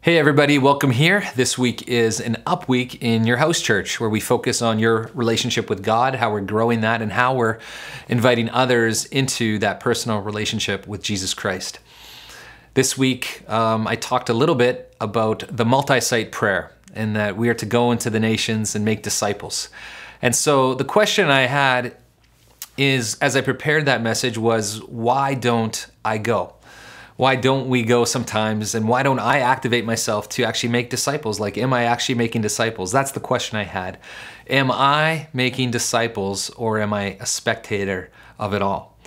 Hey everybody, welcome here. This week is an up week in your house church where we focus on your relationship with God, how we're growing that, and how we're inviting others into that personal relationship with Jesus Christ. This week, I talked a little bit about the multi-site prayer and that we are to go into the nations and make disciples. And so the question I had is, as I prepared that message, was why don't I go? Why don't we go sometimes, and why don't I activate myself to actually make disciples? Like, am I actually making disciples? That's the question I had. Am I making disciples, or am I a spectator of it all?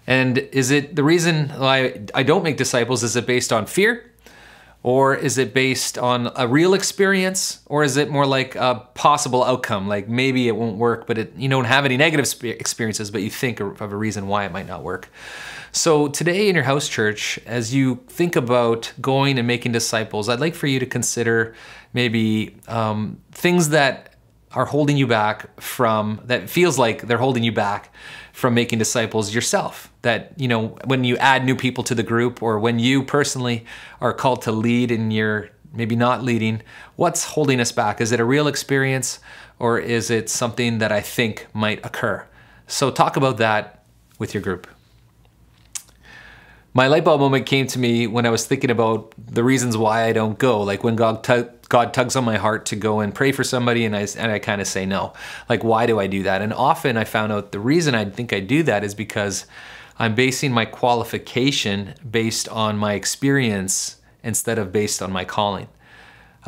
And is it the reason why I don't make disciples, is it based on fear? Or is it based on a real experience? Or is it more like a possible outcome? Like maybe it won't work, but you don't have any negative experiences, but you think of a reason why it might not work. So today in your house church, as you think about going and making disciples, I'd like for you to consider maybe things that are holding you back from, that feels like they're holding you back from making disciples yourself. That, you know, when you add new people to the group, or when you personally are called to lead and you're maybe not leading, what's holding us back? Is it a real experience, or is it something that I think might occur? So talk about that with your group. My light bulb moment came to me when I was thinking about the reasons why I don't go. Like when God tugs on my heart to go and pray for somebody, and I kind of say no. Like, why do I do that? And often I found out the reason I think I do that is because I'm basing my qualification based on my experience instead of based on my calling.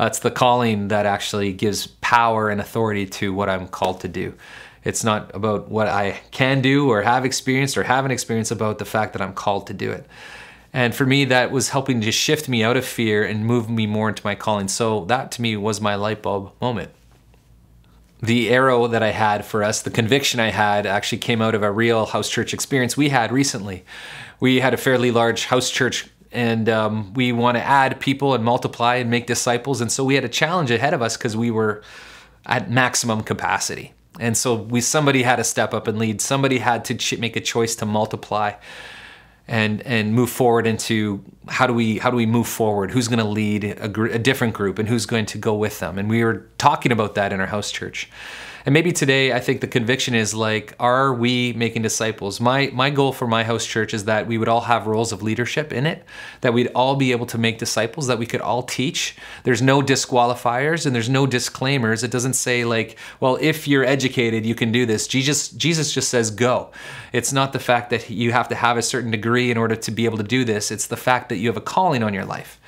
It's the calling that actually gives power and authority to what I'm called to do. It's not about what I can do or have experienced or haven't experienced, about the fact that I'm called to do it. And for me, that was helping to shift me out of fear and move me more into my calling. So that to me was my light bulb moment. The arrow that I had for us, the conviction I had, actually came out of a real house church experience we had recently. We had a fairly large house church, and we want to add people and multiply and make disciples. And so we had a challenge ahead of us because we were at maximum capacity. And so somebody had to step up and lead. Somebody had to make a choice to multiply and move forward into how do we move forward? Who's going to lead a different group, and who's going to go with them? And we were talking about that in our house church. And maybe today, I think the conviction is like, are we making disciples? My goal for my house church is that we would all have roles of leadership in it, that we'd all be able to make disciples, that we could all teach. There's no disqualifiers and there's no disclaimers. It doesn't say like, well, if you're educated, you can do this. Jesus just says go. It's not the fact that you have to have a certain degree in order to be able to do this. It's the fact that you have a calling on your life.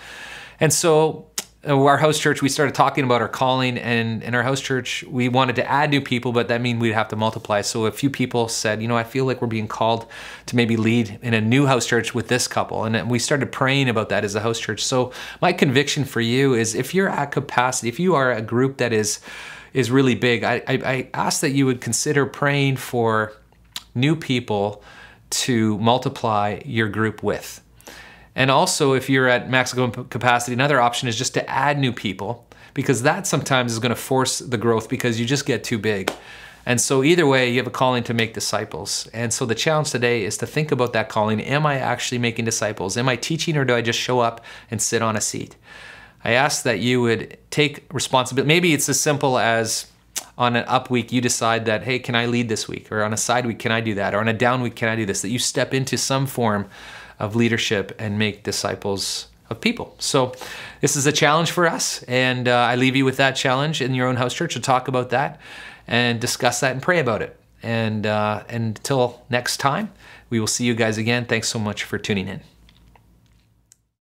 And so our house church, we started talking about our calling, and in our house church, we wanted to add new people, but that means we'd have to multiply. So a few people said, you know, I feel like we're being called to maybe lead in a new house church with this couple. And we started praying about that as a house church. So my conviction for you is, if you're at capacity, if you are a group that is really big, I ask that you would consider praying for new people to multiply your group with. And also, if you're at maximum capacity, another option is just to add new people, because that sometimes is going to force the growth because you just get too big. And so either way, you have a calling to make disciples. And so the challenge today is to think about that calling. Am I actually making disciples? Am I teaching, or do I just show up and sit on a seat? I ask that you would take responsibility. Maybe it's as simple as, on an up week, you decide that, hey, can I lead this week? Or on a side week, can I do that? Or on a down week, can I do this? That you step into some form of leadership and make disciples of people. So this is a challenge for us, and I leave you with that challenge in your own house church to talk about that and discuss that and pray about it. And until next time, we will see you guys again. Thanks so much for tuning in.